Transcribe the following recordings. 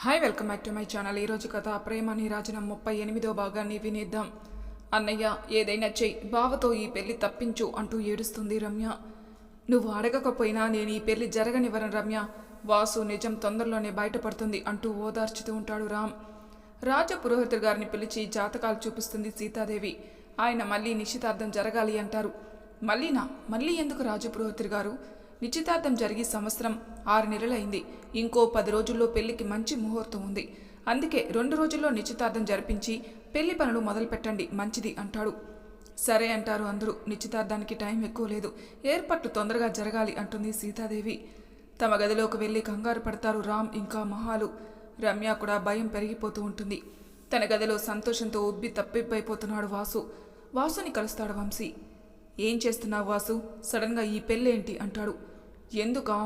Hi welcome back to my channel. ఈరోజు కథ ప్రేమ నీరాజనం 38వ భాగాన్ని వినేద్దాం. అన్నయ్య ఏదైనా చెయ్యి, బావతో ఈ పెళ్లి తప్పించు అంటూ ఏడుస్తుంది రమ్య. నువ్వు అడగకపోయినా నేను ఈ పెళ్లి జరగనివ్వను రమ్య, వాసు నిజం తొందరలోనే బయటపడుతుంది అంటూ ఓదార్చుతూ ఉంటాడు రామ్. రాజ పురోహితుడు గారిని పిలిచి జాతకాలు చూపిస్తుంది సీతాదేవి. ఆయన మళ్ళీ నిశ్చితార్థం జరగాలి అంటారు. మళ్ళీ ఎందుకు రాజపురోహితుడు గారు? నిశ్చితార్థం జరిగి సంవత్సరం 6 నెలలైంది. ఇంకో 10 రోజుల్లో పెళ్లికి మంచి ముహూర్తం ఉంది. అందుకే 2 రోజుల్లో నిశ్చితార్థం జరిపించి పెళ్లి పనులు మొదలు పెట్టండి, మంచిది అంటాడు. సరే అంటారు అందరూ. నిశ్చితార్థానికి టైం ఎక్కువ లేదు, ఏర్పాట్లు తొందరగా జరగాలి అంటుంది సీతాదేవి. తమ గదిలోకి వెళ్ళి కంగారు పడతారు రామ్ ఇంకా మహాలు. రమ్య కూడా భయం పెరిగిపోతూ ఉంటుంది. తన గదిలో సంతోషంతో ఉబ్బి తప్పిబ్బైపోతున్నాడు వాసు. వాసుని కలుస్తాడు వంశీ. ఏం చేస్తున్నావు వాసు? సడన్గా ఈ పెళ్ళేంటి అంటాడు. ఎందుకా?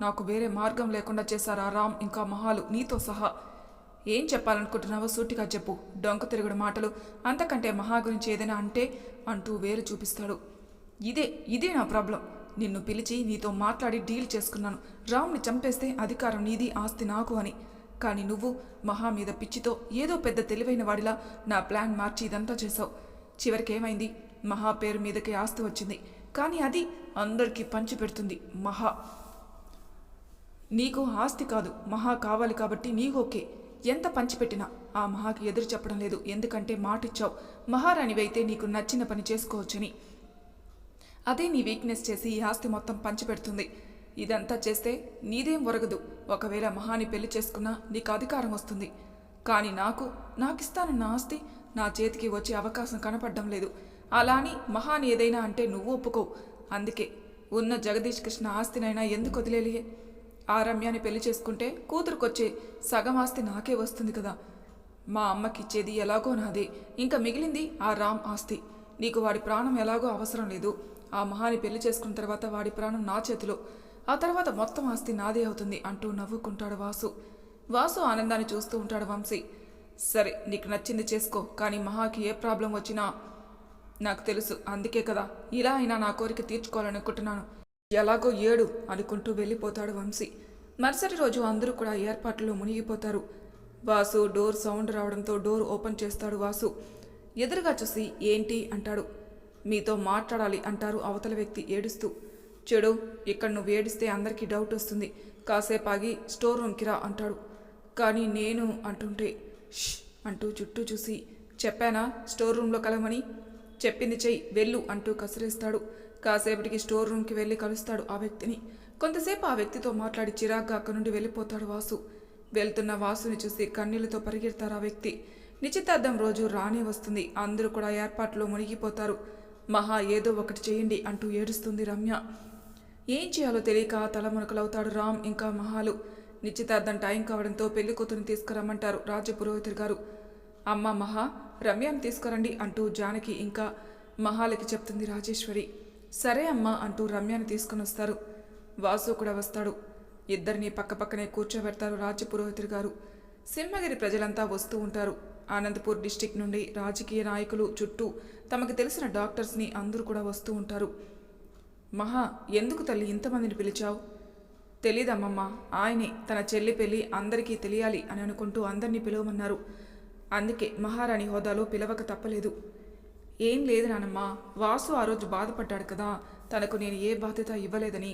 నాకు వేరే మార్గం లేకుండా చేశారా రామ్ ఇంకా మహాలు, నీతో సహా. ఏం చెప్పాలనుకుంటున్నావో సూటిగా చెప్పు. డొంక తిరుగుడు మాటలు, అంతకంటే మహా గురించి ఏదైనా అంటే అంటూ వేలు చూపిస్తాడు. ఇదే నా ప్రాబ్లం. నిన్ను పిలిచి నీతో మాట్లాడి డీల్ చేసుకున్నాను. రామ్ని చంపేస్తే అధికారం నీది, ఆస్తి నాకు అని. కానీ నువ్వు మహా మీద పిచ్చితో ఏదో పెద్ద తెలివైన వాడిలా నా ప్లాన్ మార్చి ఇదంతా చేశావు. చివరికేమైంది? మహా పేరు మీదకి ఆస్తి వచ్చింది. కానీ అది అందరికీ పంచి పెడుతుంది మహా. నీకు ఆస్తి కాదు, మహా కావాలి కాబట్టి నీకు ఓకే. ఎంత పంచిపెట్టినా ఆ మహాకి ఎదురు చెప్పడం లేదు. ఎందుకంటే మాటిచ్చావు, మహారాణివైతే నీకు నచ్చిన పని చేసుకోవచ్చని. అదే నీ వీక్నెస్ చేసి ఈ ఆస్తి మొత్తం పంచిపెడుతుంది. ఇదంతా చేస్తే నీదేం ఒరగదు. ఒకవేళ మహాని పెళ్లి చేసుకున్నా నీకు అధికారం వస్తుంది. కానీ నాకిస్తానన్న ఆస్తి నా చేతికి వచ్చే అవకాశం కనపడడం లేదు. అలా అని మహాని ఏదైనా అంటే నువ్వు ఒప్పుకోవు. అందుకే ఉన్న జగదీష్ కృష్ణ ఆస్తినైనా ఎందుకు వదిలేలియే? ఆ రమ్యాని పెళ్లి చేసుకుంటే కూతురుకొచ్చే సగం ఆస్తి నాకే వస్తుంది కదా. మా అమ్మకిచ్చేది ఎలాగో నాదే, ఇంకా మిగిలింది ఆ రామ్ ఆస్తి. నీకు వాడి ప్రాణం ఎలాగో అవసరం లేదు. ఆ మహాని పెళ్లి చేసుకున్న తర్వాత వాడి ప్రాణం నా చేతిలో, ఆ తర్వాత మొత్తం ఆస్తి నాదే అవుతుంది అంటూ నవ్వుకుంటాడు వాసు ఆనందాన్ని చూస్తూ ఉంటాడు వంశీ. సరే, నీకు నచ్చింది చేసుకో, కానీ మహాకి ఏ ప్రాబ్లం వచ్చినా నాకు తెలుసు. అందుకే కదా ఇలా అయినా నా కోరిక తీర్చుకోవాలనుకుంటున్నాను. ఎలాగో ఏడు అనుకుంటూ వెళ్ళిపోతాడు వంశీ. మరుసటి రోజు అందరూ కూడా ఏర్పాట్లలో మునిగిపోతారు. వాసు డోర్ సౌండ్ రావడంతో డోర్ ఓపెన్ చేస్తాడు వాసు. ఎదురుగా చూసి ఏంటి అంటాడు. మీతో మాట్లాడాలి అంటారు అవతల వ్యక్తి ఏడుస్తూ. చెడు, ఇక్కడ నువ్వు ఏడిస్తే అందరికీ డౌట్ వస్తుంది. కాసేపు ఆగి స్టోర్ రూమ్కి రా అంటాడు. కానీ నేను అంటుంటే ష్ అంటూ చుట్టూ చూసి, చెప్పానా స్టోర్ రూమ్లో కలవమని? చెప్పింది చెయ్యి, వెళ్ళు అంటూ కసిరేస్తాడు. కాసేపటికి స్టోర్ రూమ్కి వెళ్ళి కలుస్తాడు ఆ వ్యక్తిని. కొంతసేపు ఆ వ్యక్తితో మాట్లాడి చిరాగ్గా అక్కడి నుండి వెళ్ళిపోతాడు వాసు. వెళ్తున్న వాసుని చూసి కన్నీళ్లతో పరిగెడతారు ఆ వ్యక్తి. నిశ్చితార్థం రోజు రానే వస్తుంది. అందరూ కూడా ఏర్పాట్లో మునిగిపోతారు. మహా ఏదో ఒకటి చేయండి అంటూ ఏడుస్తుంది రమ్య. ఏం చేయాలో తెలియక తలమునకలవుతాడు రామ్ ఇంకా మహాలు. నిశ్చితార్థం టైం కావడంతో పెళ్లి కూతురిని తీసుకురమ్మంటారు రాజపురోహితుడు గారు. అమ్మ మహా, రమ్యను తీసుకురండి అంటూ జానకి ఇంకా మహాలకి చెప్తుంది రాజేశ్వరి. సరే అమ్మా అంటూ రమ్యని తీసుకుని వస్తారు. వాసు కూడా వస్తాడు. ఇద్దరిని పక్కపక్కనే కూర్చోబెడతారు రాజపురోహితుడు గారు. సింహగిరి ప్రజలంతా వస్తూ ఉంటారు. అనంతపూర్ డిస్టిక్ నుండి రాజకీయ నాయకులు, చుట్టూ తమకు తెలిసిన డాక్టర్స్ని అందరూ కూడా వస్తూ ఉంటారు. మహా, ఎందుకు తల్లి ఇంతమందిని పిలిచావు? తెలీదమ్మమ్మ, ఆయనే తన చెల్లి పెళ్ళి అందరికీ తెలియాలి అని అనుకుంటూ అందరినీ పిలవమన్నారు. అందుకే మహారాణి హోదాలో పిలవక తప్పలేదు. ఏం లేదు నానమ్మ, వాసు ఆ రోజు బాధపడ్డాడు కదా, తనకు నేను ఏ బాధ్యత ఇవ్వలేదని.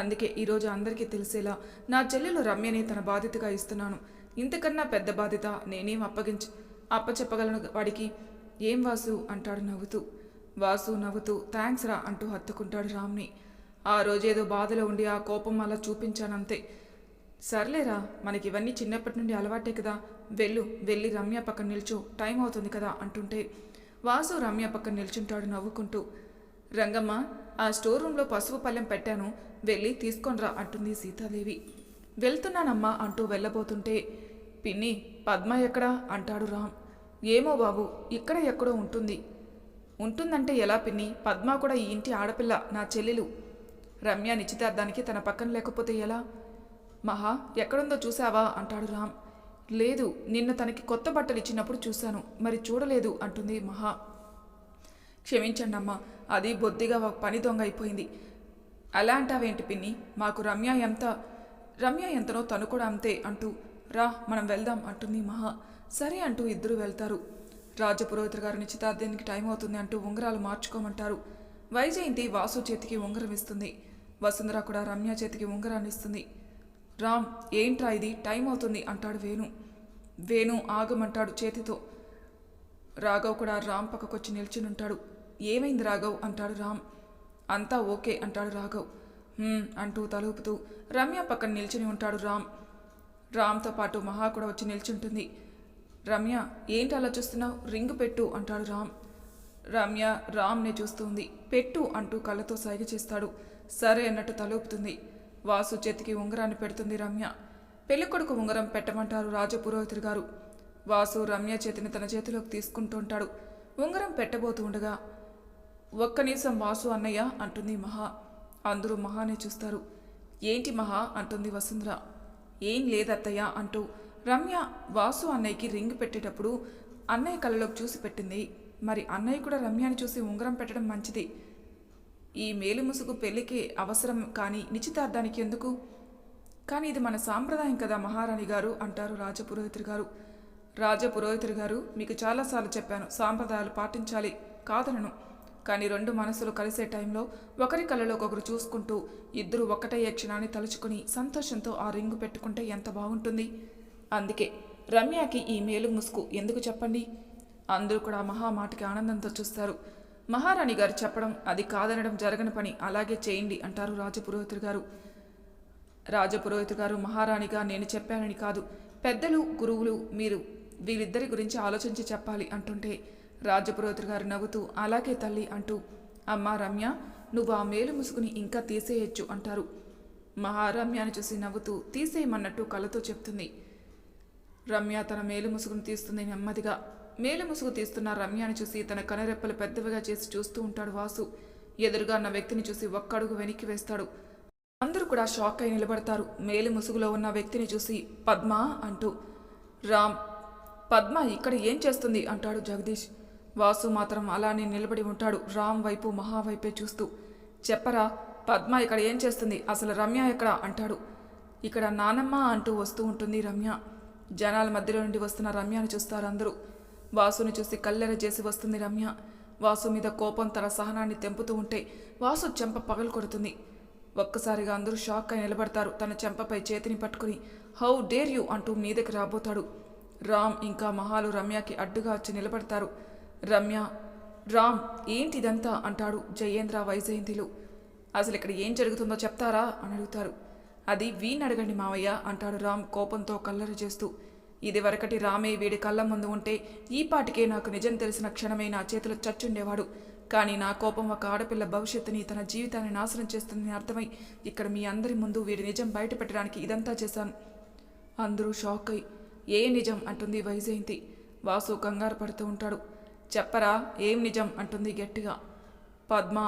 అందుకే ఈరోజు అందరికీ తెలిసేలా నా చెల్లెలు రమ్యని తన బాధ్యతగా ఇస్తున్నాను. ఇంతకన్నా పెద్ద బాధ్యత నేనేం అప్పచెప్పగలను వాడికి? ఏం వాసు అంటాడు నవ్వుతూ. వాసు నవ్వుతూ థ్యాంక్స్ రా అంటూ హత్తుకుంటాడు రామ్ని. ఆ రోజేదో బాధలో ఉండి ఆ కోపం అలా చూపించానంతే. సర్లేరా, మనకి ఇవన్నీ చిన్నప్పటి నుండి అలవాటే కదా. వెళ్ళి రమ్య పక్కన నిల్చో, టైం అవుతుంది కదా అంటుంటే వాసు రమ్య పక్కన నిల్చుంటాడు నవ్వుకుంటూ. రంగమ్మ, ఆ స్టోర్ రూమ్లో పసుపు పళ్ళెం పెట్టాను, వెళ్ళి తీసుకొనిరా అంటుంది సీతాదేవి. వెళ్తున్నానమ్మా అంటూ వెళ్ళబోతుంటే పిన్ని, పద్మ ఎక్కడా అంటాడు రామ్. ఏమో బాబు, ఇక్కడ ఎక్కడో ఉంటుందంటే ఎలా పిన్ని? పద్మ కూడా ఈ ఇంటి ఆడపిల్ల, నా చెల్లెలు. రమ్య నిశ్చితార్థానికి తన పక్కన లేకపోతే ఎలా? మహా ఎక్కడుందో చూసావా అంటాడు రామ్. లేదు, నిన్న తనకి కొత్త బట్టలు ఇచ్చినప్పుడు చూశాను, మరి చూడలేదు అంటుంది మహా. క్షమించండి అమ్మా, అది బొద్దిగా పని దొంగ అయిపోయింది. అలా అంటావేంటి పిన్ని? మాకు రమ్య ఎంతనో తను కూడా అంతే అంటూ రా మనం వెళ్దాం అంటుంది మహా. సరే అంటూ ఇద్దరు వెళ్తారు. రాజపురోహితుడు గారు నిశ్చితార్థానికి టైం అవుతుంది అంటూ ఉంగరాలు మార్చుకోమంటారు. వైజయంతి వాసు చేతికి ఉంగరం ఇస్తుంది. వసుంధర కూడా రమ్య చేతికి ఉంగరాన్ని ఇస్తుంది. రామ్, ఏంట్రా ఇది, టైం అవుతుంది అంటాడు వేణు. వేణు ఆగమంటాడు చేతితో. రాఘవ్ కూడా రామ్ పక్కకొచ్చి నిల్చుని ఉంటాడు. ఏమైంది రాఘవ్ అంటాడు రామ్. అంతా ఓకే అంటాడు రాఘవ్. అంటూ తలూపుతూ రమ్య పక్కన నిల్చుని ఉంటాడు రామ్. రామ్తో పాటు మహా కూడా వచ్చి నిల్చుంటుంది. రమ్య, ఏంటి అలా చూస్తున్నావు, రింగు పెట్టు అంటాడు రామ్. రమ్య రామ్నే చూస్తుంది. పెట్టు అంటూ కళ్ళతో సైగ చేస్తాడు. సరే అన్నట్టు తలూపుతుంది. వాసు చేతికి ఉంగరాన్ని పెడుతుంది రమ్య. పెళ్ళికొడుకు ఉంగరం పెట్టమంటారు రాజపురోహితుడు గారు. వాసు రమ్య చేతిని తన చేతిలోకి తీసుకుంటూ ఉంటాడు. ఉంగరం పెట్టబోతూ ఉండగా, ఒక్క నిమిషం వాసు అన్నయ్య అంటుంది మహా. అందరూ మహానే చూస్తారు. ఏంటి మహా అంటుంది వసుంధర. ఏం లేదత్తయ్య అంటూ రమ్య వాసు అన్నయ్యకి రింగ్ పెట్టేటప్పుడు అన్నయ్య కళ్ళలోకి చూసి పెట్టింది. మరి అన్నయ్య కూడా రమ్యని చూసి ఉంగరం పెట్టడం మంచిది. ఈ మేలు ముసుగు పెళ్లికి అవసరం, కానీ నిశ్చితార్థానికి ఎందుకు? కానీ ఇది మన సాంప్రదాయం కదా మహారాణి గారు అంటారు రాజపురోహితుడు గారు. రాజపురోహితుడు గారు, మీకు చాలాసార్లు చెప్పాను, సాంప్రదాయాలు పాటించాలి, కాదనను. కానీ రెండు మనసులు కలిసే టైంలో ఒకరి కళ్ళలోకి ఒకరు చూసుకుంటూ ఇద్దరు ఒక్కటయ్యే క్షణాన్ని తలుచుకుని సంతోషంతో ఆ రింగు పెట్టుకుంటే ఎంత బాగుంటుంది. అందుకే రమ్యకి ఈ మేలు ముసుగు ఎందుకు చెప్పండి? అందరూ కూడా మహామాటికి ఆనందంతో చూస్తారు. మహారాణి గారు చెప్పడం, అది కాదనడం జరగని పని, అలాగే చేయండి అంటారు రాజపురోహితుడు గారు. రాజపురోహితుడు గారు, మహారాణిగా నేను చెప్పానని కాదు, పెద్దలు గురువులు మీరు వీళ్ళిద్దరి గురించి ఆలోచించి చెప్పాలి అంటుంటే రాజపురోహితుడు గారు నవ్వుతూ, అలాగే తల్లి అంటూ, అమ్మా రమ్య, నువ్వు ఆ మేలు ముసుగుని ఇంకా తీసేయచ్చు అంటారు. మహారమ్యని చూసి నవ్వుతూ తీసేయమన్నట్టు కళ్ళతో చెప్తుంది. రమ్య తన మేలు ముసుగును తీస్తుంది నెమ్మదిగా. మేలు ముసుగు తీస్తున్న రమ్యని చూసి తన కనురెప్పలు పెద్దవిగా చేసి చూస్తూ ఉంటాడు వాసు. ఎదురుగా ఉన్న వ్యక్తిని చూసి ఒక్కడుగు వెనక్కి వేస్తాడు. అందరూ కూడా షాక్ అయి నిలబడతారు మేలు ముసుగులో ఉన్న వ్యక్తిని చూసి. పద్మ అంటూ. రామ్, పద్మ ఇక్కడ ఏం చేస్తుంది అంటాడు జగదీష్. వాసు మాత్రం అలానే నిలబడి ఉంటాడు, రామ్ వైపు మహా వైపే చూస్తూ. చెప్పరా, పద్మ ఇక్కడ ఏం చేస్తుంది, అసలు రమ్య ఎక్కడ అంటాడు. ఇక్కడ నానమ్మ అంటూ వస్తూ ఉంటుంది రమ్య. జనాల మధ్యలో నుండి వస్తున్న రమ్యని చూస్తారు అందరూ. వాసుని చూసి కల్లెర చేసి వస్తుంది రమ్య. వాసు మీద కోపం తన సహనాన్ని తెంపుతూ ఉంటే వాసు చెంప పగలు కొడుతుంది. ఒక్కసారిగా అందరూ షాక్ అయి నిలబడతారు. తన చెంపపై చేతిని పట్టుకుని హౌ డేర్ యూ అంటూ మీదకి రాబోతాడు. రామ్ ఇంకా మహాలు రమ్యకి అడ్డుగా వచ్చి నిలబడతారు. రమ్య, రామ్ ఏంటిదంతా అంటాడు జయేంద్ర వైజయంతిలు. అసలు ఇక్కడ ఏం జరుగుతుందో చెప్తారా అని అడుగుతారు. అది వీణడగండి మావయ్య అంటాడు రామ్ కోపంతో కల్లర చేస్తూ. ఇది వరకటి రామే వీడి కళ్ళ ముందు ఉంటే ఈ పాటికే నాకు నిజం తెలిసిన క్షణమే నా చేతిలో చచ్చుండేవాడు. కానీ నా కోపం ఒక ఆడపిల్ల భవిష్యత్తుని, తన జీవితాన్ని నాశనం చేస్తుందని అర్థమై ఇక్కడ మీ అందరి ముందు వీడి నిజం బయట పెట్టడానికి ఇదంతా చేశాను. అందరూ షాక్ అయి ఏ నిజం అంటుంది వైజయంతి. వాసు కంగారు పడుతూ ఉంటాడు. చెప్పరా ఏం నిజం అంటుంది గట్టిగా. పద్మ,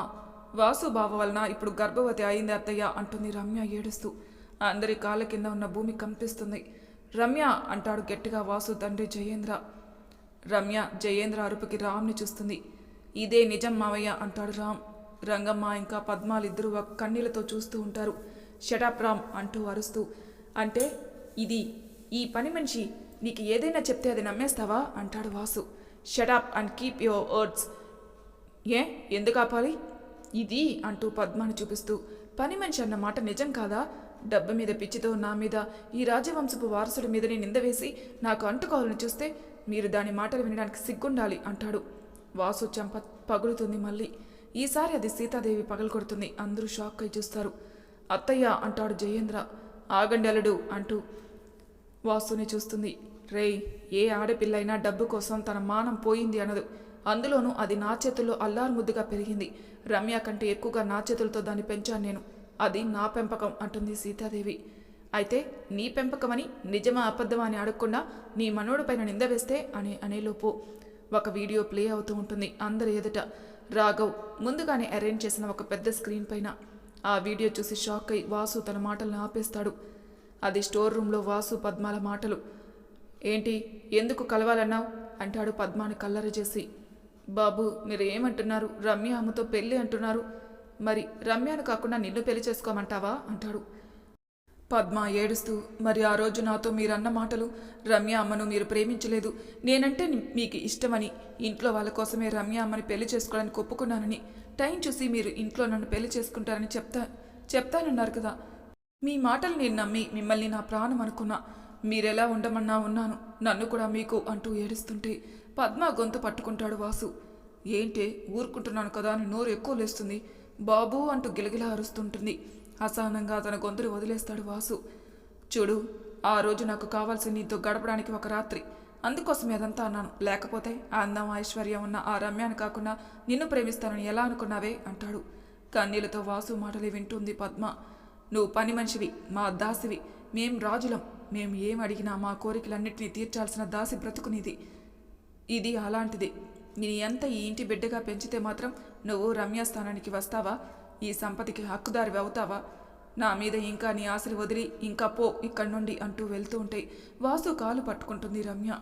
వాసు బావ వలన ఇప్పుడు గర్భవతి అయింది అత్తయ్య అంటుంది రమ్య ఏడుస్తూ. అందరి కాళ్ళ కింద ఉన్న భూమి కంపిస్తుంది. రమ్య అంటాడు గట్టిగా వాసు తండ్రి జయేంద్ర. రమ్య జయేంద్ర అరుపుకి రామ్ని చూస్తుంది. ఇదే నిజం మావయ్య అంటాడు రామ్. రంగమ్మ ఇంకా పద్మాలిద్దరూ కన్నీళ్లతో చూస్తూ ఉంటారు. షటప్ రామ్ అంటూ అరుస్తూ. అంటే ఈ పని మనిషి నీకు ఏదైనా చెప్తే అది నమ్మేస్తావా అంటాడు Vasu. Shut up and keep your words. ఎందుకు ఆపాలి? ఇది అంటూ పద్మాని చూపిస్తూ, పని మనిషి అన్న మాట నిజం కాదా? డబ్బు మీద పిచ్చితో నా మీద, ఈ రాజవంశపు వారసుడి మీదనే నిందవేసి నాకు అంటుకోవాలని చూస్తే మీరు దాని మాటలు వినడానికి సిగ్గుండాలి అంటాడు. వాసు చెంప పగులుతుంది మళ్ళీ. ఈసారి అది సీతాదేవి పగలగొడుతుంది. అందరూ షాక్ అయి చూస్తారు. అత్తయ్య అంటాడు జయేంద్ర. ఆగండి అల్లుడు అంటూ వాసుని చూస్తుంది. రేయ్, ఏ ఆడపిల్లైనా డబ్బు కోసం తన మానం పోయింది అనదు. అందులోనూ అది నా చేతుల్లో అల్లారు ముద్దుగా పెరిగింది. రమ్య కంటే ఎక్కువగా నా చేతులతో దాన్ని పెంచాను నేను. అది నా పెంపకం అంటుంది సీతాదేవి. అయితే నీ పెంపకమని నిజమా అబద్ధమా అని అడగకుండా నీ మనోడి పైన నింద వేస్తే అనేలోపు ఒక వీడియో ప్లే అవుతూ ఉంటుంది అందరి ఎదుట. రాఘవ్ ముందుగానే అరేంజ్ చేసిన ఒక పెద్ద స్క్రీన్ పైన. ఆ వీడియో చూసి షాక్ అయి వాసు తన మాటలను ఆపేస్తాడు. అది స్టోర్ రూమ్లో వాసు పద్మాల మాటలు. ఏంటి, ఎందుకు కలవాలన్నావు అంటాడు పద్మాని కల్లరి చేసి. బాబు, మీరు ఏమంటున్నారు? రమ్య అమ్మతో పెళ్ళి అంటున్నారు. మరి రమ్యను కాకుండా నిన్ను పెళ్లి చేసుకోమంటావా అంటాడు. పద్మ ఏడుస్తూ, మరి ఆ రోజు నాతో మీరన్న మాటలు, రమ్య అమ్మను మీరు ప్రేమించలేదు, నేనంటే మీకు ఇష్టమని, ఇంట్లో వాళ్ళ కోసమే రమ్య అమ్మని పెళ్లి చేసుకోవడానికి ఒప్పుకున్నానని, టైం చూసి మీరు ఇంట్లో నన్ను పెళ్లి చేసుకుంటారని చెప్తానన్నారు కదా. మీ మాటలు నేను నమ్మి మిమ్మల్ని నా ప్రాణం అనుకున్నా. మీరెలా ఉండమన్నా ఉన్నాను, నన్ను కూడా మీకు అంటూ ఏడుస్తుంటే పద్మ గొంతు పట్టుకుంటాడు వాసు. ఏంటే ఊరుకుంటున్నాను కదా అని నోరు ఎక్కువ లేస్తుంది, బాబూ అంటూ గిలగిలా అరుస్తుంటుంది. అసహనంగా తన గొంతులు వదిలేస్తాడు వాసు. చూడు, ఆ రోజు నాకు కావాల్సి నీతో గడపడానికి ఒక రాత్రి, అందుకోసమే అదంతా అన్నాను. లేకపోతే ఆ అందం ఐశ్వర్యం ఉన్న ఆ రమ్యాన్ని కాకుండా నిన్ను ప్రేమిస్తానని ఎలా అనుకున్నావే అంటాడు. కన్నీళ్లతో వాసు మాటలు వింటుంది పద్మ. నువ్వు పని మనిషివి, మా దాసివి, మేం రాజులం, మేం ఏం అడిగినా మా కోరికలన్నింటినీ తీర్చాల్సిన దాసి బ్రతుకునిది. ఇది అలాంటిది. నీ ఎంత ఈ ఇంటి బిడ్డగా పెంచితే మాత్రం నువ్వు రమ్య స్థానానికి వస్తావా? ఈ సంపతికి హక్కుదారి అవుతావా? నా మీద ఇంకా నీ ఆశలు వదిలి ఇంకా పో ఇక్కడి నుండి అంటూ వెళ్తూ ఉంటే వాసు కాలు పట్టుకుంటుంది రమ్య.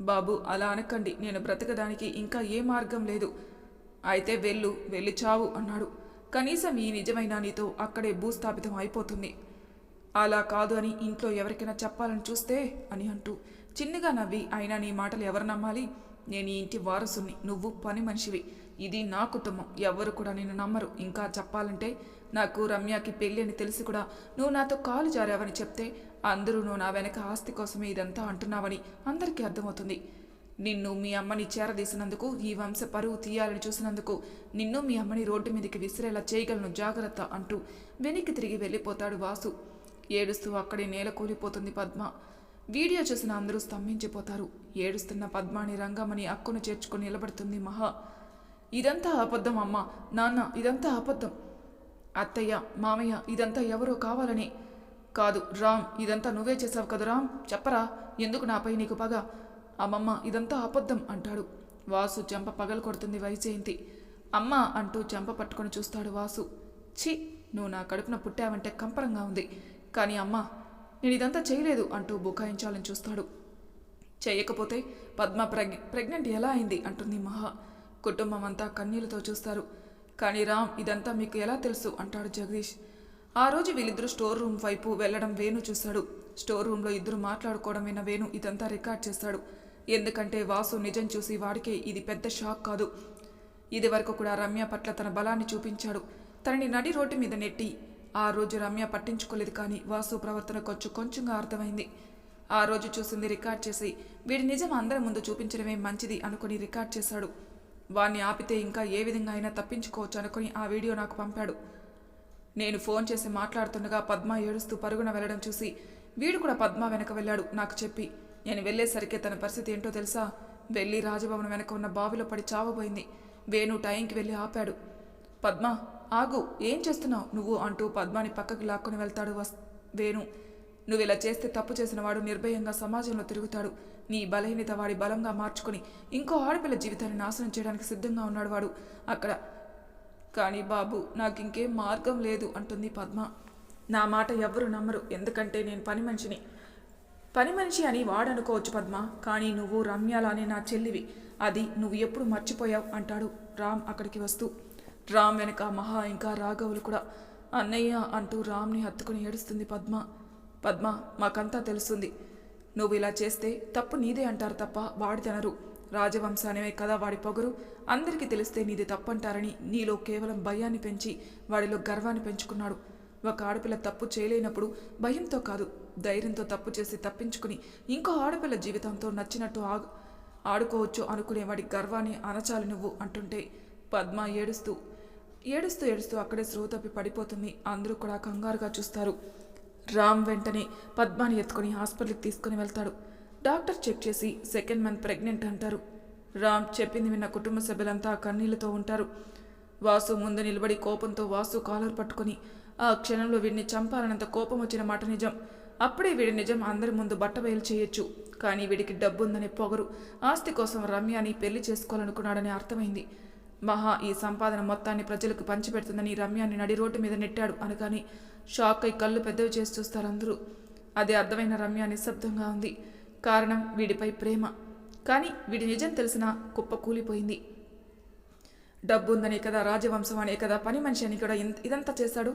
బాబు, అలా అనకండి, నేను బ్రతకడానికి ఇంకా ఏ మార్గం లేదు. అయితే వెళ్ళి చావు అన్నాడు. కనీసం ఈ నిజమైన నీతో అక్కడే భూస్థాపితం అయిపోతుంది. అలా కాదు అని ఇంట్లో ఎవరికైనా చెప్పాలని చూస్తే అని అంటూ చిన్నగా నవ్వి, అయినా నీ మాటలు ఎవరు నమ్మాలి? నేను ఈ ఇంటి వారసుని, నువ్వు పని మనిషివి, ఇది నా కుటుంబం, ఎవ్వరు కూడా నిన్ను నమ్మరు. ఇంకా చెప్పాలంటే నాకు రమ్యకి పెళ్ళి అని తెలిసి కూడా నువ్వు నాతో కాలు జారావని చెప్తే అందరూ నువ్వు నా వెనక ఆస్తి కోసమే ఇదంతా అంటున్నావని అందరికీ అర్థమవుతుంది. నిన్ను మీ అమ్మని చేరదీసినందుకు, ఈ వంశ పరువు తీయాలని చూసినందుకు నిన్ను మీ అమ్మని రోడ్డు మీదకి విసిరేలా చేయగలను, జాగ్రత్త అంటూ వెనక్కి తిరిగి వెళ్ళిపోతాడు వాసు. ఏడుస్తూ అక్కడే నేల కూలిపోతుంది పద్మ. వీడియో చూసిన అందరూ స్తంభించిపోతారు. ఏడుస్తున్న పద్మాని రంగమని అక్కును చేర్చుకుని నిలబడుతుంది మహా. ఇదంతా అబద్ధం అమ్మా, నాన్న, ఇదంతా అబద్ధం. అత్తయ్య, మామయ్య, ఇదంతా ఎవరో కావాలని కాదు. రామ్, ఇదంతా నువ్వే చేసావు కదా రామ్, చెప్పరా, ఎందుకు నాపై నీకు పగ? అమ్మమ్మ, ఇదంతా అబద్ధం అంటాడు. వాసు చెంప పగలు కొడుతుంది వైజయంతి. అమ్మ అంటూ చెంప పట్టుకొని చూస్తాడు వాసు. ఛీ, నువ్వు నా కడుపున పుట్టావంటే కంపరంగా ఉంది, కానీ అమ్మ నేను ఇదంతా చేయలేదు అంటూ బుకాయించాలని చూస్తాడు. చేయకపోతే పద్మ ప్రెగ్నెంట్ ఎలా అయింది అంటుంది మహా. కుటుంబం అంతా కన్నీళ్లతో చూస్తారు. కానీ రామ్, ఇదంతా మీకు ఎలా తెలుసు అంటాడు జగదీష్. ఆ రోజు వీళ్ళిద్దరూ స్టోర్ రూమ్ వైపు వెళ్లడం వేణు చూశాడు. స్టోర్ రూమ్లో ఇద్దరు మాట్లాడుకోవడం విన్న వేణు ఇదంతా రికార్డ్ చేస్తాడు. ఎందుకంటే వాసు నిజం చూసి వాడికే ఇది పెద్ద షాక్ కాదు. ఇది వరకు కూడా రమ్య పట్ల తన బలాన్ని చూపించాడు. తనని నడి రోడ్డు మీద నెట్టి ఆ రోజు రమ్య పట్టించుకోలేదు, కానీ వాసు ప్రవర్తన కొంచెంగా అర్థమైంది. ఆ రోజు చూసింది రికార్డ్ చేసి వీడి నిజం అందరి ముందు చూపించడమే మంచిది అనుకుని రికార్డ్ చేశాడు. వాణ్ణి ఆపితే ఇంకా ఏ విధంగా అయినా తప్పించుకోవచ్చు అనుకుని ఆ వీడియో నాకు పంపాడు. నేను ఫోన్ చేసి మాట్లాడుతుండగా పద్మ ఏడుస్తూ పరుగున వెళ్లడం చూసి వీడు కూడా పద్మ వెనక వెళ్ళాడు నాకు చెప్పి. నేను వెళ్లేసరికి తన పరిస్థితి ఏంటో తెలుసా? వెళ్ళి రాజభవన్ వెనక ఉన్న బావిలో పడి చావబోయింది. వేణు టైంకి వెళ్ళి ఆపాడు. పద్మ, ఆగు, ఏం చేస్తున్నావు నువ్వు అంటూ పద్మాని పక్కకి లాక్కొని వెళ్తాడు వేణు. నువ్వు ఇలా చేస్తే తప్పు చేసిన వాడు నిర్భయంగా సమాజంలో తిరుగుతాడు. నీ బలహీనత వాడి బలంగా మార్చుకుని ఇంకో ఆడపిల్ల జీవితాన్ని నాశనం చేయడానికి సిద్ధంగా ఉన్నాడు వాడు అక్కడ. కానీ బాబు, నాకు ఇంకేం మార్గం లేదు అంటుంది పద్మ. నా మాట ఎవ్వరూ నమ్మరు, ఎందుకంటే నేను పని మనిషి అని వాడనుకోవచ్చు పద్మ, కానీ నువ్వు రమ్యాలానే నా చెల్లివి, అది నువ్వు ఎప్పుడు మర్చిపోయావు అంటాడు రామ్ అక్కడికి వస్తూ. రామ్ వెనక మహా ఇంకా రాఘవులు కూడా. అన్నయ్య అంటూ రామ్ని హత్తుకుని ఏడుస్తుంది పద్మ, మాకంతా తెలుస్తుంది. నువ్వు ఇలా చేస్తే తప్పు నీదే అంటారు తప్ప వాడిదనరు. రాజవంశానివే కదా వాడి పొగరు, అందరికీ తెలిస్తే నీది తప్పంటారని నీలో కేవలం భయాన్ని పెంచి వాడిలో గర్వాన్ని పెంచుకున్నాడు. ఒక ఆడపిల్ల తప్పు చేయలేనప్పుడు భయంతో కాదు, ధైర్యంతో తప్పు చేసి తప్పించుకుని ఇంకో ఆడపిల్ల జీవితంతో నచ్చినట్టు ఆడుకోవచ్చు అనుకునే వాడి గర్వాన్ని అనచాలి నువ్వు అంటుంటే పద్మ ఏడుస్తూ అక్కడే స్పృహ తప్పి పడిపోతుంది. అందరూ కూడా కంగారుగా చూస్తారు. రామ్ వెంటనే పద్మాని ఎత్తుకుని హాస్పిటల్కి తీసుకుని వెళ్తాడు. డాక్టర్ చెక్ చేసి 2nd మంత్ ప్రెగ్నెంట్ అంటారు. రామ్ చెప్పింది విన్న కుటుంబ సభ్యులంతా కన్నీళ్లతో ఉంటారు. వాసు ముందు నిలబడి కోపంతో వాసు కాలర్ పట్టుకుని ఆ క్షణంలో వీడిని చంపాలన్నంత కోపం వచ్చిన మాట నిజం. అప్పుడే వీడి నిజం అందరి ముందు బట్టబయలు చేయొచ్చు, కానీ వీడికి డబ్బుందనే పొగరు, ఆస్తి కోసం రమ్యాని పెళ్లి చేసుకోవాలనుకున్నాడని అర్థమైంది. మహా ఈ సంపాదన మొత్తాన్ని ప్రజలకు పంచిపెడుతుందని రమ్యాన్ని నడి రోడ్డు మీద నెట్టాడు అనగాని షాక్ అయి కళ్ళు పెద్దవి చేసి చూస్తారు అందరూ. అది అర్థమైన రమ్య నిశ్శబ్దంగా ఉంది. కారణం వీడిపై ప్రేమ. కానీ వీడి నిజం తెలిసినా కుప్ప కూలిపోయింది. డబ్బు ఉందనే కదా, రాజవంశం అనే కదా, పని మనిషి అని కూడా ఇదంతా చేశాడు.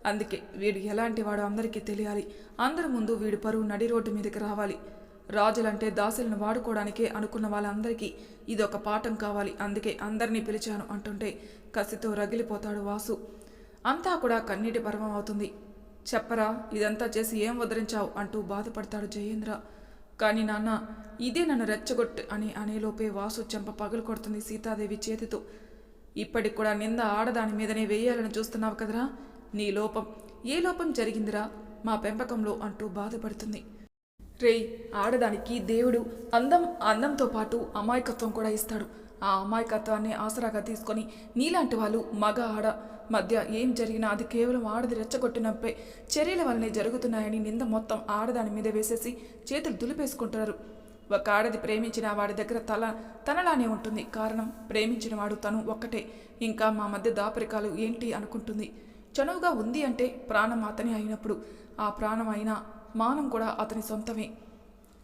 అందుకే వీడు ఎలాంటి వాడు అందరికీ తెలియాలి. అందరి ముందు వీడి పరువు నడి రోడ్డు మీదకి రావాలి. రాజులంటే దాసులను వాడుకోవడానికే అనుకున్న వాళ్ళందరికీ ఇదొక పాఠం కావాలి. అందుకే అందరినీ పిలిచాను అంటుంటే కసితో రగిలిపోతాడు వాసు. అంతా కూడా కన్నీటి పర్వం అవుతుంది. చెప్పరా, ఇదంతా చేసి ఏం వదిలించావు అంటూ బాధపడతాడు జయేంద్ర. కానీ నాన్న, ఇదే నన్ను రెచ్చగొట్టు అని అనేలోపే వాసు చెంప పగలు కొడుతుంది సీతాదేవి చేతితో. ఇప్పటికి కూడా నింద ఆడదాని మీదనే వేయాలని చూస్తున్నావు కదరా. నీ లోపం, ఏ లోపం జరిగిందిరా మా పెంపకంలో అంటూ బాధపడుతుంది. రేయ్, ఆడదానికి దేవుడు అందంతో పాటు అమాయకత్వం కూడా ఇస్తాడు. ఆ అమాయకత్వాన్ని ఆసరాగా తీసుకొని నీలాంటి వాళ్ళు మగ ఆడ మధ్య ఏం జరిగినా అది కేవలం ఆడది రెచ్చగొట్టినప్పే చర్యల వల్లనే జరుగుతున్నాయని నింద మొత్తం ఆడదాని మీద వేసేసి చేతులు దులిపేసుకుంటారు. ఒక ఆడది ప్రేమించిన వాడి దగ్గర తనలానే ఉంటుంది. కారణం, ప్రేమించిన వాడు తను ఒక్కటే. ఇంకా మా మధ్య దాపరికాలు ఏంటి అనుకుంటుంది. చనువుగా ఉంది అంటే ప్రాణం అతని అయినప్పుడు ఆ ప్రాణం అయినా మానం కూడా అతని సొంతమే,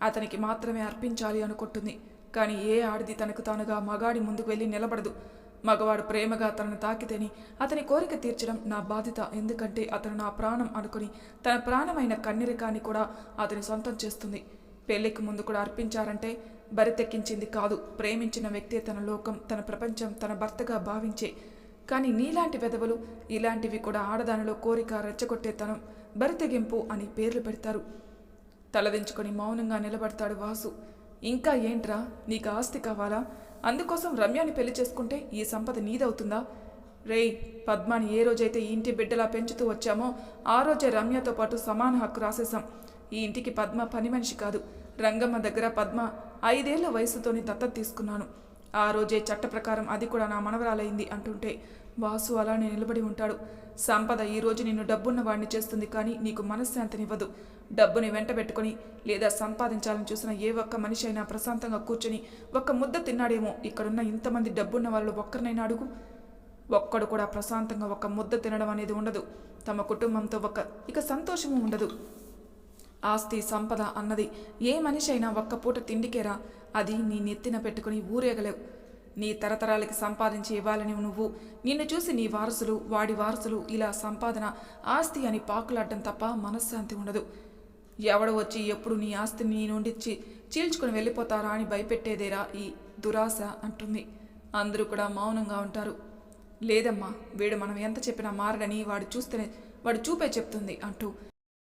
అతనికి మాత్రమే అర్పించాలి అనుకుంటుంది. కానీ ఏ ఆడిది తనకు తానుగా మగాడి ముందుకు వెళ్ళి నిలబడదు. మగవాడు ప్రేమగా తనను తాకితేని అతని కోరిక తీర్చడం నా బాధ్యత. ఎందుకంటే అతను నా ప్రాణం అనుకుని తన ప్రాణమైన కన్నెరికాన్ని కూడా అతని సొంతం చేస్తుంది. పెళ్లికి ముందు కూడా అర్పించారంటే బరితెక్కించింది కాదు, ప్రేమించిన వ్యక్తే తన లోకం, తన ప్రపంచం, తన భర్తగా భావించే. కానీ నీలాంటి వెధవలు ఇలాంటివి కూడా ఆడదానిలో కోరిక, రెచ్చగొట్టేతనం, బరితెగింపు అని పేర్లు పెడతారు. తలదించుకొని మౌనంగా నిలబడతాడు వాసు. ఇంకా ఏంట్రా, నీకు ఆస్తి కావాలా? అందుకోసం రమ్యాని పెళ్లి చేసుకుంటే ఈ సంపద నీదవుతుందా? రేయ్, పద్మాని ఏ రోజైతే ఈ ఇంటి బిడ్డలా పెంచుతూ వచ్చామో ఆ రోజే రమ్యతో పాటు సమాన హక్కు రాసేశాం. ఈ ఇంటికి పద్మ పని మనిషి కాదు. రంగమ్మ దగ్గర పద్మ 5 ఏళ్ల వయసుతోని దత్తత తీసుకున్నాను. ఆ రోజే చట్ట ప్రకారం అది కూడా నా మనవరాలైంది అంటుంటే వాసు అలానే నిలబడి ఉంటాడు. సంపద ఈరోజు నిన్ను డబ్బున్న వాడిని చేస్తుంది, కానీ నీకు మనశ్శాంతినివ్వదు. డబ్బుని వెంటబెట్టుకుని లేదా సంపాదించాలని చూసిన ఏ ఒక్క మనిషి అయినా ప్రశాంతంగా కూర్చొని ఒక్క ముద్ద తిన్నాడేమో? ఇక్కడున్న ఇంతమంది డబ్బున్న వాళ్ళు ఒక్కరినైనా అడుగు. ఒక్కడు కూడా ప్రశాంతంగా ఒక ముద్ద తినడం అనేది ఉండదు. తమ కుటుంబంతో ఇక సంతోషము ఉండదు. ఆస్తి సంపద అన్నది ఏ మనిషి అయినా ఒక్క పూట తిండికేరా. అది నీ నెత్తిన పెట్టుకుని ఊరేగలేవు. నీ తరతరాలకి సంపాదించి ఇవ్వాలని నువ్వు, నిన్ను చూసి నీ వారసులు, వాడి వారసులు ఇలా సంపాదన ఆస్తి అని పాకులాడటం తప్ప మనశ్శాంతి ఉండదు. ఎవడు వచ్చి ఎప్పుడు నీ ఆస్తిని నీ నుండి చీల్చుకుని వెళ్ళిపోతారా అని భయపెట్టేదేరా ఈ దురాశ అంటుంది. అందరూ కూడా మౌనంగా ఉంటారు. లేదమ్మా, వీడు మనం ఎంత చెప్పినా మారడని వాడు చూపే చెప్తుంది అంటూ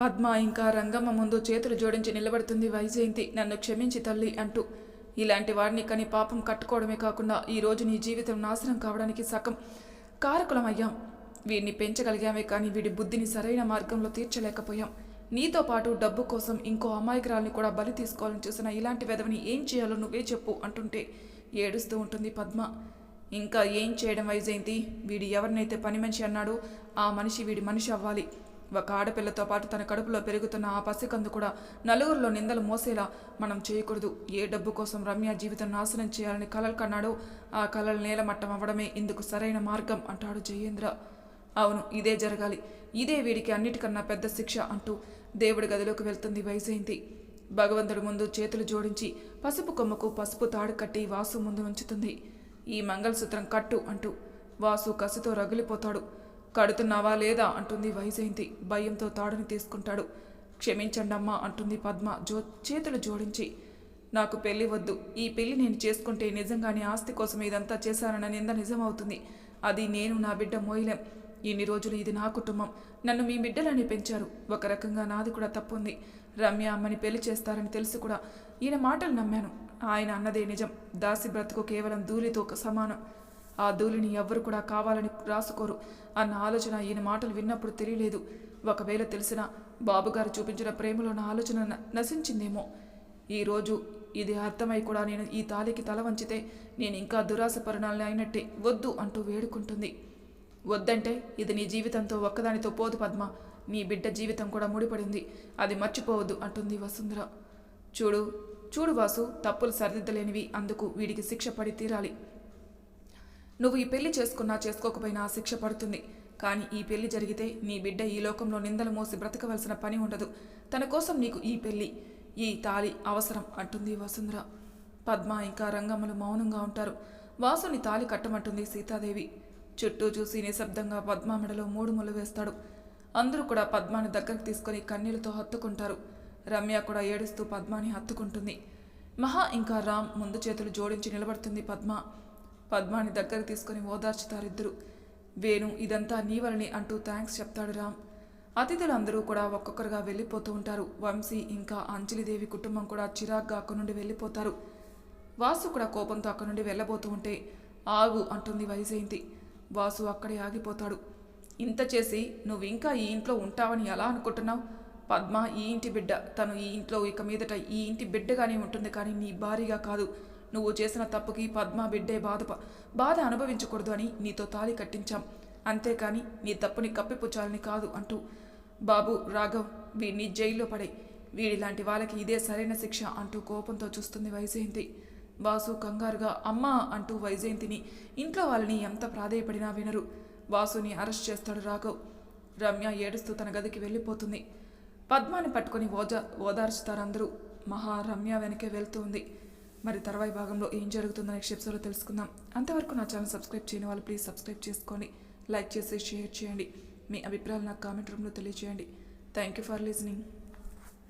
పద్మ ఇంకా రంగమ్మ ముందు చేతులు జోడించి నిలబడుతుంది వైజయంతి. నన్ను క్షమించి తల్లి అంటూ. ఇలాంటి వాడిని కని పాపం కట్టుకోవడమే కాకుండా ఈరోజు నీ జీవితం నాశనం కావడానికి సగం కారకులమయ్యాం. వీడిని పెంచగలిగామే కానీ వీడి బుద్ధిని సరైన మార్గంలో తీర్చలేకపోయాం. నీతో పాటు డబ్బు కోసం ఇంకో అమాయకురాల్ని కూడా బలి తీసుకోవాలని చూసిన ఇలాంటి వెధవని ఏం చేయాలో నువ్వే చెప్పు అంటుంటే ఏడుస్తూ ఉంటుంది పద్మ. ఇంకా ఏం చేయడం వైజయంతి? వీడి ఎవరినైతే పని మనిషి అన్నాడో ఆ మనిషి వీడి మనిషి అవ్వాలి. ఒక ఆడపిల్లతో పాటు తన కడుపులో పెరుగుతున్న ఆ పసికందు కూడా నలుగురిలో నిందలు మోసేలా మనం చేయకూడదు. ఏ డబ్బు కోసం రమ్య జీవితం నాశనం చేయాలని కలలు కన్నాడో ఆ కలలు నేలమట్టం అవ్వడమే ఇందుకు సరైన మార్గం అంటాడు జయేంద్ర. అవును, ఇదే జరగాలి. ఇదే వీడికి అన్నిటికన్నా పెద్ద శిక్ష అంటూ దేవుడి గదిలోకి వెళ్తుంది వైజయంతి. భగవంతుడి ముందు చేతులు జోడించి పసుపు కొమ్మకు పసుపు తాడు కట్టి వాసు ముందు ఉంచుతుంది. ఈ మంగళసూత్రం కట్టు అంటూ. వాసు కసితో రగిలిపోతాడు. కడుతున్నావా లేదా అంటుంది వైజయంతి. భయంతో తాడుని తీసుకుంటాడు. క్షమించండమ్మా అంటుంది పద్మ చేతులు జోడించి. నాకు పెళ్లి వద్దు. ఈ పెళ్లి నేను చేసుకుంటే నిజంగానే ఆస్తి కోసం ఇదంతా చేశానన్న నింద నిజమవుతుంది. అది నేను నా బిడ్డ మోయలేం. ఇన్ని రోజులు ఇది నా కుటుంబం. నన్ను మీ బిడ్డలని పెంచారు. ఒక రకంగా నాది కూడా తప్పుంది. రమ్య అమ్మని పెళ్లి చేస్తారని తెలిసి కూడా ఈయన మాటలు నమ్మాను. ఆయన అన్నదే నిజం. దాసి బ్రతుకు కేవలం ధూళితో సమానం. ఆ ధూళిని ఎవ్వరు కూడా కావాలని రాసుకోరు అన్న ఆలోచన ఈయన మాటలు విన్నప్పుడు తెలియలేదు. ఒకవేళ తెలిసినా బాబుగారు చూపించిన ప్రేమలో నా ఆలోచన నశించిందేమో. ఈరోజు ఇది అర్థమై కూడా నేను ఈ తాలికి తల వంచితే నేను ఇంకా దురాశ పరిణామాలు అయినట్టే. వద్దు అంటూ వేడుకుంటుంది. వద్దంటే ఇది నీ జీవితంతో ఒక్కదానితో పోదు పద్మ. నీ బిడ్డ జీవితం కూడా ముడిపడింది. అది మర్చిపోవద్దు అంటుంది వసుంధర. చూడు వాసు, తప్పులు సరిదిద్దలేనివి. అందుకు వీడికి శిక్ష పడి తీరాలి. నువ్వు ఈ పెళ్లి చేసుకున్నా చేసుకోకపోయినా ఆ శిక్ష పడుతుంది. కానీ ఈ పెళ్లి జరిగితే నీ బిడ్డ ఈ లోకంలో నిందలు మోసి బ్రతకవలసిన పని ఉండదు. తన కోసం నీకు ఈ పెళ్లి, ఈ తాళి అవసరం అంటుంది వసుంధర. పద్మ ఇంకా రంగమ్మలు మౌనంగా ఉంటారు. వాసుని తాళి కట్టమంటుంది సీతాదేవి. చుట్టూ చూసి నిశ్శబ్దంగా పద్మ మెడలో 3 ముళ్ళు వేస్తాడు. అందరూ కూడా పద్మాని దగ్గరకు తీసుకొని కన్నీళ్లతో హత్తుకుంటారు. రమ్య కూడా ఏడుస్తూ పద్మాని హత్తుకుంటుంది. మహా ఇంకా రామ్ ముందు చేతులు జోడించి నిలబడుతుంది పద్మాని దగ్గరకు తీసుకొని ఓదార్చుతారిద్దరు. వేణు ఇదంతా నీ వలనే అంటూ థ్యాంక్స్ చెప్తాడు రామ్. అతిథులందరూ కూడా ఒక్కొక్కరుగా వెళ్ళిపోతూ ఉంటారు. వంశీ ఇంకా అంజలిదేవి కుటుంబం కూడా చిరాగ్గా అక్కడి నుండి వెళ్ళిపోతారు. వాసు కూడా కోపంతో అక్కడి నుండి వెళ్ళబోతూ ఉంటే ఆగు అంటుంది వైజయంతి. వాసు అక్కడే ఆగిపోతాడు. ఇంత చేసి నువ్వు ఇంకా ఈ ఇంట్లో ఉంటావని ఎలా అనుకుంటున్నావు? పద్మ ఈ ఇంటి బిడ్డ. తను ఈ ఇంట్లో ఇక మీదట ఈ ఇంటి బిడ్డగానే ఉంటుంది, కానీ నీ భారీగా కాదు. నువ్వు చేసిన తప్పుకి పద్మ బిడ్డే బాధ అనుభవించకూడదు అని నీతో తాళి కట్టించాం, అంతేకాని నీ తప్పుని కప్పిపుచ్చాలని కాదు అంటూ బాబు రాఘవ్ వీడిని జైల్లో పడే, వీడిలాంటి వాళ్ళకి ఇదే సరైన శిక్ష అంటూ కోపంతో చూస్తుంది వైజయంతి. వాసు కంగారుగా అమ్మా అంటూ వైజయంతిని ఇంట్లో వాళ్ళని ఎంత ప్రాధేయపడినా వినరు. వాసుని అరెస్ట్ చేస్తాడు రాఘవ్. రమ్య ఏడుస్తూ తన గదికి వెళ్ళిపోతుంది. పద్మాని పట్టుకొని ఓదార్చుతారందరూ. మహా రమ్య వెనకే వెళ్తూ ఉంది. మరి తర్వాయి భాగంలో ఏం జరుగుతుందో నెక్స్ట్ ఎపిసోడ్లో తెలుసుకుందాం. అంతవరకు నా ఛానల్ సబ్స్క్రైబ్ చేయని వాళ్ళు ప్లీజ్ సబ్స్క్రైబ్ చేసుకోండి, లైక్ చేసి షేర్ చేయండి. మీ అభిప్రాయాలు నాకు కామెంట్ రూమ్లో తెలియజేయండి. Thank you for listening.